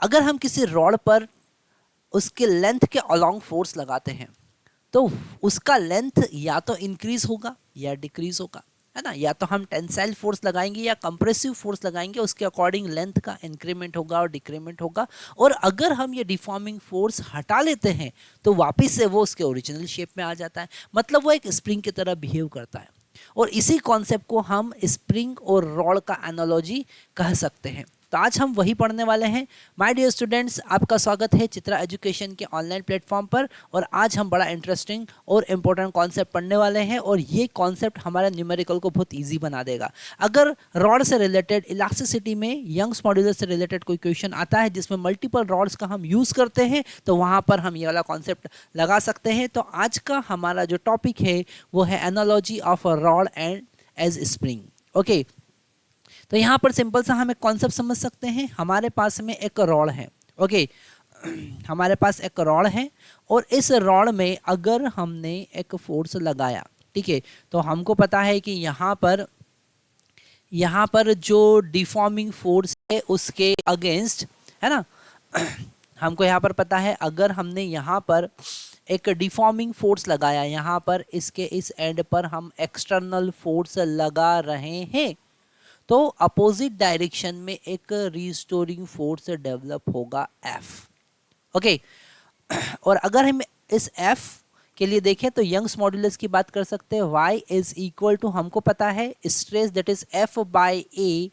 अगर हम किसी रॉड पर उसके लेंथ के अलोंग फोर्स लगाते हैं तो उसका लेंथ या तो इंक्रीज होगा या डिक्रीज होगा, है ना। या तो हम टेंसाइल फोर्स लगाएंगे या कंप्रेसिव फोर्स लगाएंगे, उसके अकॉर्डिंग लेंथ का इंक्रीमेंट होगा और डिक्रीमेंट होगा। और अगर हम ये डिफॉर्मिंग फोर्स हटा लेते हैं तो वापस से वो उसके ओरिजिनल शेप में आ जाता है, मतलब वो एक स्प्रिंग की तरह बिहेव करता है। और इसी कॉन्सेप्ट को हम स्प्रिंग और रॉड का एनालॉजी कह सकते हैं। तो आज हम वही पढ़ने वाले हैं। माय डियर स्टूडेंट्स, आपका स्वागत है चित्रा एजुकेशन के ऑनलाइन प्लेटफॉर्म पर। और आज हम बड़ा इंटरेस्टिंग और इम्पोर्टेंट कॉन्सेप्ट पढ़ने वाले हैं, और ये कॉन्सेप्ट हमारे न्यूमेरिकल को बहुत इजी बना देगा। अगर रॉड से रिलेटेड इलास्टिसिटी में यंग्स मॉड्यूलस से रिलेटेड कोई क्वेश्चन आता है जिसमें मल्टीपल रॉड्स का हम यूज़ करते हैं, तो वहाँ पर हम ये वाला कॉन्सेप्ट लगा सकते हैं। तो आज का हमारा जो टॉपिक है वो है analogy of a rod and as spring. Okay, तो यहाँ पर सिंपल सा हम एक कॉन्सेप्ट समझ सकते हैं। हमारे पास में एक रॉड है, ओके हमारे पास एक रॉड है, और इस रॉड में अगर हमने एक फोर्स लगाया, ठीक है, तो हमको पता है कि यहाँ पर जो डिफॉर्मिंग फोर्स है उसके अगेंस्ट, है ना हमको यहाँ पर पता है अगर हमने यहाँ पर एक डिफॉर्मिंग फोर्स लगाया, यहाँ पर इसके इस एंड पर हम एक्सटर्नल फोर्स लगा रहे हैं, तो अपोजिट डायरेक्शन में एक रिस्टोरिंग फोर्स डेवलप होगा F। ओके, और अगर हम इस F के लिए देखें तो यंग्स मॉड्यूलस की बात कर सकते हैं। Y इज इक्वल टू, हमको पता है stress that is F by A,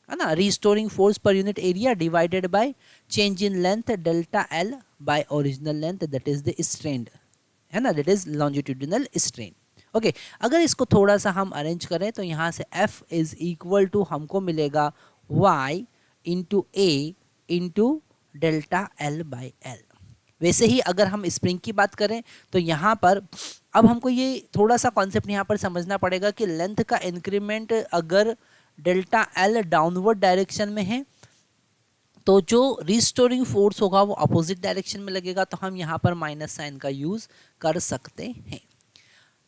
है ना, restoring force per unit area divided by change in length delta L by original length that is the strain, है ना, that is longitudinal strain. Okay, अगर इसको थोड़ा सा हम अरेंज करें तो यहाँ से F इज इक्वल टू हमको मिलेगा Y into A into delta L by L। वैसे ही अगर हम स्प्रिंग की बात करें तो यहाँ पर अब हमको ये थोड़ा सा कॉन्सेप्ट यहाँ पर समझना पड़ेगा कि लेंथ का इंक्रीमेंट अगर डेल्टा L डाउनवर्ड डायरेक्शन में है तो जो रिस्टोरिंग फोर्स होगा वो अपोजिट डायरेक्शन में लगेगा, तो हम यहाँ पर माइनस साइन का यूज कर सकते हैं।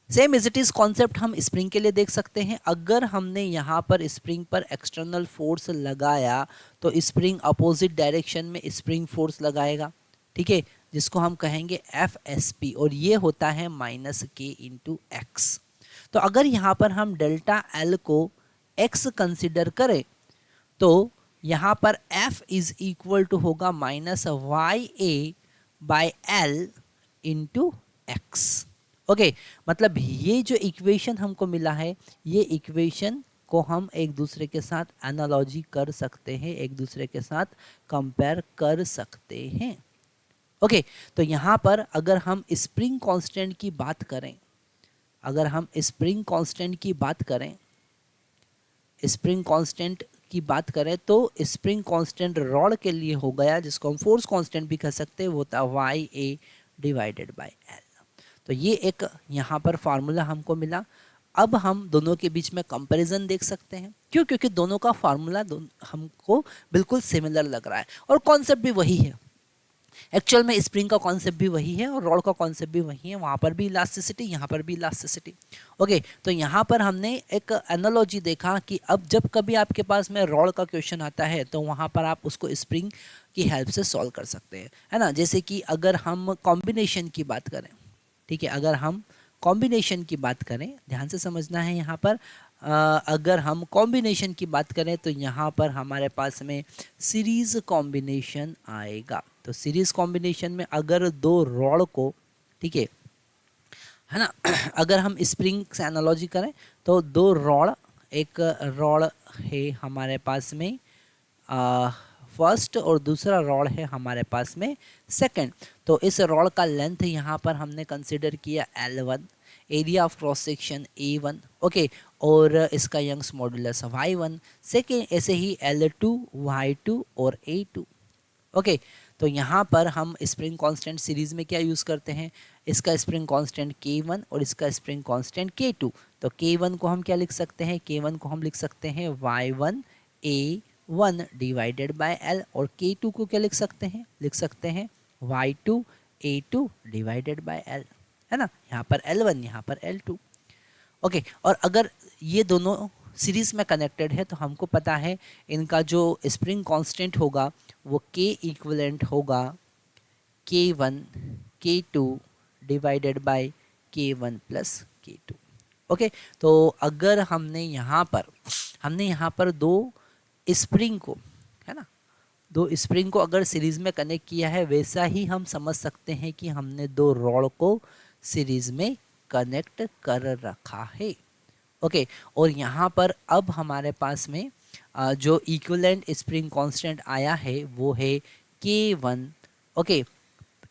Same as it is concept हम स्प्रिंग के लिए देख सकते हैं। अगर हमने यहाँ पर स्प्रिंग पर एक्सटर्नल फोर्स लगाया तो स्प्रिंग अपोजिट डायरेक्शन में स्प्रिंग फोर्स लगाएगा, ठीक है, जिसको हम कहेंगे FSP, और ये होता है माइनस के इंटू एक्स। तो अगर यहाँ पर हम डेल्टा L को x कंसिडर करें तो यहाँ पर F इज इक्वल टू होगा minus YA by L into x. Okay, मतलब ये जो इक्वेशन हमको मिला है, ये इक्वेशन को हम एक दूसरे के साथ एनालॉजी कर सकते हैं, एक दूसरे के साथ कंपेयर कर सकते हैं। ओके, तो यहाँ पर अगर हम स्प्रिंग कांस्टेंट की बात करें, अगर हम स्प्रिंग कांस्टेंट की बात करें, स्प्रिंग कांस्टेंट की बात करें तो स्प्रिंग कांस्टेंट रॉड के लिए हो गया, जिसको हम फोर्स कांस्टेंट भी कह सकते हैं, वो होता है YA डिवाइडेड बाय L। तो ये एक यहाँ पर फार्मूला हमको मिला। अब हम दोनों के बीच में कंपैरिजन देख सकते हैं। क्यों? क्योंकि दोनों का फार्मूला हमको बिल्कुल सिमिलर लग रहा है और कॉन्सेप्ट भी वही है। एक्चुअल में स्प्रिंग का कॉन्सेप्ट भी वही है और रॉड का कॉन्सेप्ट भी वही है। वहाँ पर भी इलास्टिसिटी, यहाँ पर भी इलास्टिसिटी। ओके, तो यहाँ पर हमने एक एनालॉजी देखा कि अब जब कभी आपके पास में रॉड का क्वेश्चन आता है तो वहाँ पर आप उसको स्प्रिंग की हेल्प से सॉल्व कर सकते हैं, है ना। जैसे कि अगर हम कॉम्बिनेशन की बात करें, ठीक है, अगर हम कॉम्बिनेशन की बात करें, ध्यान से समझना है यहाँ पर, अगर हम कॉम्बिनेशन की बात करें तो यहाँ पर हमारे पास में सीरीज कॉम्बिनेशन आएगा। तो सीरीज कॉम्बिनेशन में अगर दो रॉड को, ठीक है ना, अगर हम स्प्रिंग से एनालॉजी करें तो दो रॉड, एक रॉड है हमारे पास में फर्स्ट और दूसरा रॉड है हमारे पास में सेकंड। तो इस रॉड का लेंथ यहाँ पर हमने कंसिडर किया L1, area of cross section A1, okay, और इसका यंग्स मॉड्यूलस Y1, सेकेंड ऐसे ही L2, Y2 और A2। ओके, तो यहाँ पर हम स्प्रिंग कांस्टेंट सीरीज में क्या यूज़ करते हैं, इसका स्प्रिंग कांस्टेंट K1 और इसका स्प्रिंग कांस्टेंट K2। तो K1 को हम क्या लिख सकते हैं, K1 को हम लिख सकते हैं Y1 A1 divided by L, और K2 को क्या लिख सकते हैं Y2 A2 divided by L, है ना। यहाँ पर L1, यहाँ पर L2। ओके, और अगर ये दोनों सीरीज में कनेक्टेड है तो हमको पता है इनका जो स्प्रिंग कांस्टेंट होगा वो K इक्विवेलेंट होगा K1 K2 divided by K1 plus K2। Okay, तो अगर हमने यहाँ पर दो स्प्रिंग को, है ना, दो स्प्रिंग को अगर सीरीज में कनेक्ट किया है, वैसा ही हम समझ सकते हैं कि हमने दो रॉड को सीरीज में कनेक्ट कर रखा है। ओके, और यहाँ पर अब हमारे पास में जो इक्विवेलेंट स्प्रिंग कांस्टेंट आया है वो है K1 okay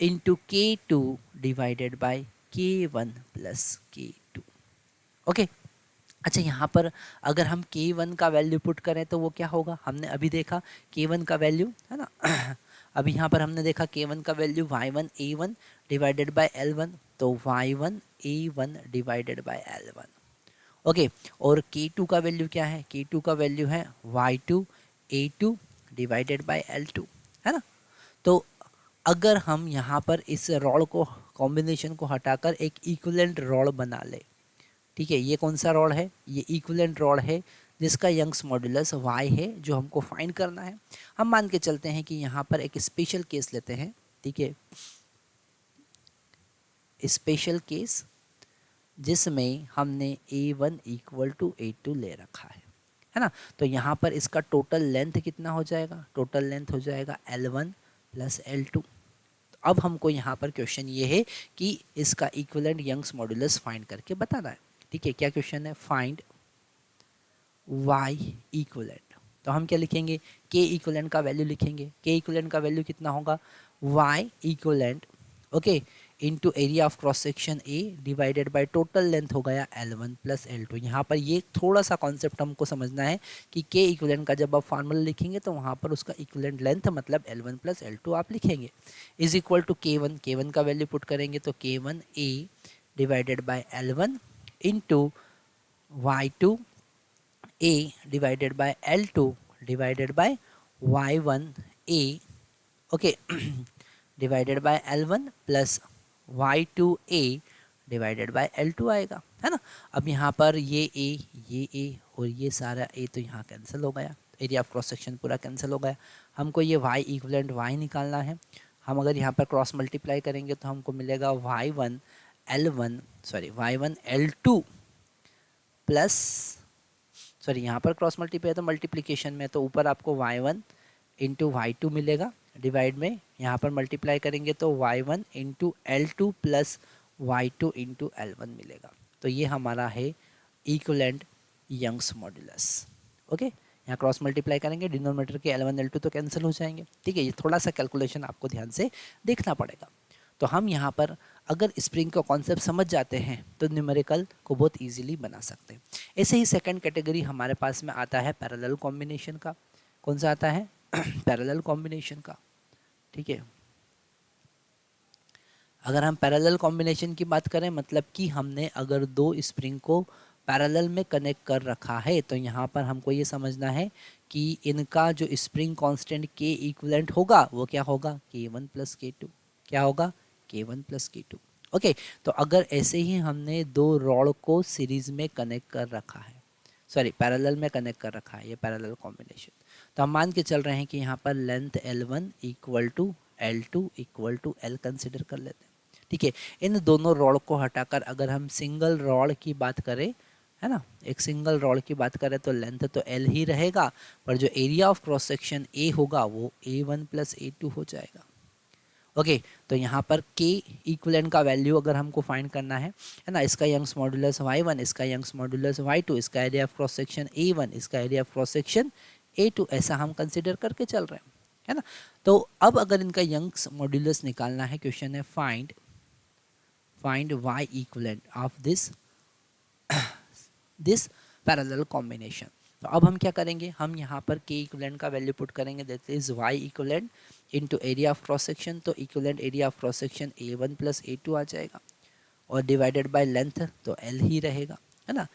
into K2 divided by K1 plus K2। Okay, अच्छा यहाँ पर अगर हम K1 का वैल्यू पुट करें तो वो क्या होगा, हमने अभी देखा K1 का वैल्यू, है ना अभी यहाँ पर हमने देखा K1 का value y1 a1 divided by L1, तो y1 a1 divided by L1। Okay, और K2 का वैल्यू क्या है, K2 का वैल्यू है y2 a2 divided by L2, है ना। तो अगर हम यहाँ पर इस रॉड को कॉम्बिनेशन को हटाकर एक इक्विवेलेंट रॉड बना ले, ठीक है, ये कौन सा रॉड है, ये इक्विवेलेंट रॉड है जिसका यंग्स मॉड्यूलस y है जो हमको फाइंड करना है। हम मान के चलते हैं कि यहाँ पर एक स्पेशल केस लेते हैं, ठीक है, स्पेशल केस जिसमें हमने a1 इक्वल टू a2 ले रखा है ना। तो यहाँ पर इसका टोटल लेंथ कितना हो जाएगा, टोटल लेंथ हो जाएगा L1 प्लस L2। अब हमको यहाँ पर क्वेश्चन ये है कि इसका इक्विवेलेंट यंग्स मॉड्यूलस फाइंड करके बताना है, ठीक है। क्या क्वेश्चन है, फाइंड y इक्विवेलेंट। तो हम क्या लिखेंगे, K इक्विवेलेंट का वैल्यू लिखेंगे। K इक्विवेलेंट का वैल्यू कितना होगा, y equivalent okay into area of cross section A divided by total length हो गया L1 प्लस L2। यहाँ पर ये थोड़ा सा कॉन्सेप्ट हमको समझना है कि K इक्विवेलेंट का जब आप फार्मूला लिखेंगे तो वहाँ पर उसका इक्विवेलेंट लेंथ मतलब L1 प्लस L2 आप लिखेंगे is equal to K1। K1 का वैल्यू पुट करेंगे तो K1 A divided by L1 into y2 a divided by L2 divided by y1 a okay divided by L1 plus y2 a divided by L2 आएगा, है ना। अब यहाँ पर ये a और ये सारा a तो यहाँ कैंसिल हो गया, एरिया ऑफ क्रॉस सेक्शन पूरा कैंसिल हो गया। हमको ये y इक्विवेलेंट y निकालना है। हम अगर यहाँ पर क्रॉस मल्टीप्लाई करेंगे तो हमको मिलेगा y1 L2 प्लस सॉरी यहाँ पर क्रॉस मल्टीप्लाई तो मल्टीप्लिकेशन में, तो ऊपर आपको y1 इंटू y2 मिलेगा, डिवाइड में यहाँ पर मल्टीप्लाई करेंगे तो y1 into L2 plus y2 into L1 मिलेगा। तो ये हमारा है इक्विवेलेंट यंग्स मॉड्यूलस। ओके, यहाँ क्रॉस मल्टीप्लाई करेंगे, डिनोमिनेटर के L1 L2 तो कैंसिल हो जाएंगे, ठीक है। ये थोड़ा सा कैलकुलेशन आपको ध्यान से देखना पड़ेगा। तो हम यहाँ पर अगर स्प्रिंग का कॉन्सेप्ट समझ जाते हैं तो न्यूमेरिकल को बहुत इजीली बना सकते हैं। ऐसे ही सेकंड कैटेगरी हमारे पास में आता है पैरेलल कॉम्बिनेशन का। कौन सा आता है पैरेलल कॉम्बिनेशन का, ठीक है। अगर हम पैरेलल कॉम्बिनेशन की बात करें मतलब कि हमने अगर दो स्प्रिंग को पैरेलल में कनेक्ट कर रखा है तो यहाँ पर हमको ये समझना है कि इनका जो स्प्रिंग कांस्टेंट K इक्विवेलेंट होगा वो क्या होगा, K1 प्लस K2। क्या होगा, K1 प्लस K2। ओके, तो अगर ऐसे ही हमने दो रॉड को सीरीज में कनेक्ट कर रखा है, सॉरी पैरेलल में कनेक्ट कर रखा है, ये पैरेलल कॉम्बिनेशन, तो हम मान के चल रहे हैं कि यहाँ पर length L1 equal to L2 equal to L consider कर लेते हैं, ठीक है। इन दोनों रॉड को हटाकर अगर हम सिंगल रॉड की बात करें, है ना, एक सिंगल रॉड की बात करें तो लेंथ तो L ही रहेगा, पर जो area of cross section A होगा वो A1 प्लस A2 हो जाएगा। ओके, तो यहाँ पर K इक्विवेलेंट का वैल्यू अगर हमको फाइंड करना है ना, इसका यंग्स मॉड्यूलस y1, इसका यंग्स मॉड्यूलस y2, इसका area of cross section A1, इसका area of cross section A2, ऐसा हम कंसिडर करके चल रहे हैं, है ना। तो अब अगर इनका यंग्स मॉड्यूलस निकालना है, क्वेश्चन है find y equivalent of this parallel combination. तो अब हम क्या करेंगे, हम यहाँ पर K इक्विवेलेंट का वैल्यू पुट करेंगे, that is y equivalent into area of cross section, तो equivalent area of cross section A1 plus A2 आ जाएगा और डिवाइडेड बाय लेंथ तो L ही रहेगा, है ना।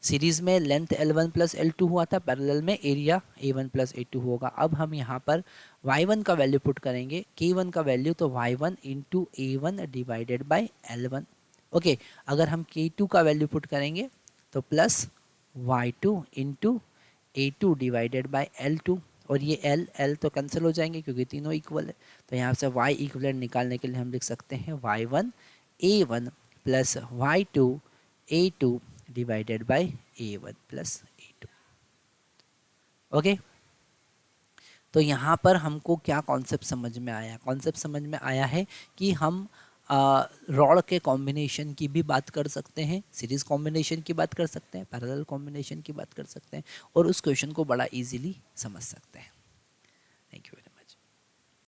सीरीज में लेंथ L1 प्लस L2 हुआ था, पैरेलल में एरिया A1 प्लस A2 होगा। अब हम यहाँ पर y1 का वैल्यू पुट करेंगे, K1 का वैल्यू तो y1 into A1 divided by L1। Okay, अगर हम K2 का वैल्यू पुट करेंगे तो plus y2 into a2 divided by L2, और ये L तो कैंसिल हो जाएंगे क्योंकि तीनों इक्वल है। तो यहाँ से y इक्वलेंट निकालने के लिए हम लिख सकते हैं y1 a1 plus y2 a2 divided by a1 plus a2। Okay, तो यहाँ पर हमको क्या कॉन्सेप्ट समझ में आया? कॉन्सेप्ट समझ में आया है कि हम रॉड के कॉम्बिनेशन की भी बात कर सकते हैं, सीरीज कॉम्बिनेशन की बात कर सकते हैं, पैरेलल कॉम्बिनेशन की बात कर सकते हैं, और उस क्वेश्चन को बड़ा इजीली समझ सकते हैं।